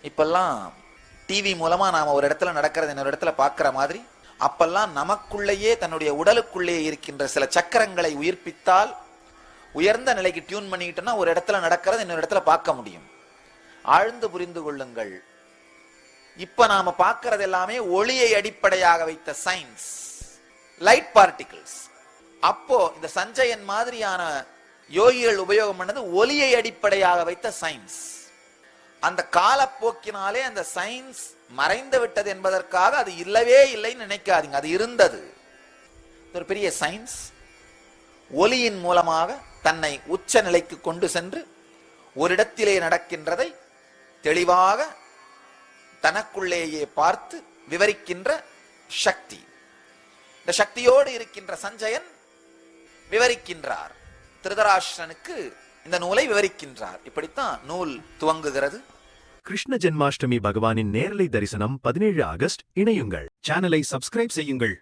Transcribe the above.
இப்பெல்லாம் டிவி மூலமா நாம ஒரு இடத்துல நடக்கிறது இன்னொரு இடத்துல பார்க்கிற மாதிரி, அப்பெல்லாம் நமக்குள்ளேயே தன்னுடைய உடலுக்குள்ளேயே இருக்கின்ற சில சக்கரங்களை உயிர்ப்பித்தால் உயர்ந்த நிலைக்கு டியூன் பண்ணிக்கிட்டோம்னா ஒரு இடத்துல நடக்கிறது இன்னொரு இடத்துல பார்க்க முடியும். ஆழ்ந்து புரிந்து கொள்ளுங்கள். இப்ப நாம பார்க்கறது எல்லாமே ஒளியை அடிப்படையாக வைத்த சயின்ஸ், லைட் பார்ட்டிகிள்ஸ். அப்போ இந்த சஞ்சயன் மாதிரியான யோகிகள் உபயோகம் பண்ணது ஒளியை அடிப்படையாக வைத்த சயின்ஸ். அந்த காலப்போக்கினாலே அந்த சயின்ஸ் மறைந்து விட்டது என்பதற்காக அது இல்லவே இல்லைன்னு நினைக்காதீங்க, அது இருந்தது. ஒரு பெரிய சயின்ஸ் ஒளியின் மூலமாக தன்னை உச்ச நிலைக்கு கொண்டு சென்று ஒரு இடத்திலே நடக்கின்றதை தெளிவாக தனக்குள்ளேயே பார்த்து விவரிக்கின்ற சக்தி. இந்த சக்தியோடு இருக்கின்ற சஞ்சயன் விவரிக்கின்றார், திருதராஷ்டிரனுக்கு இந்த நூலை விவரிக்கின்றார். இப்படித்தான் நூல் துவங்குகிறது. கிருஷ்ண ஜென்மாஷ்டமி பகவானின் நேரலை தரிசனம் 17 ஆகஸ்ட். இணையுங்கள், சேனலை சப்ஸ்கிரைப் செய்யுங்கள்.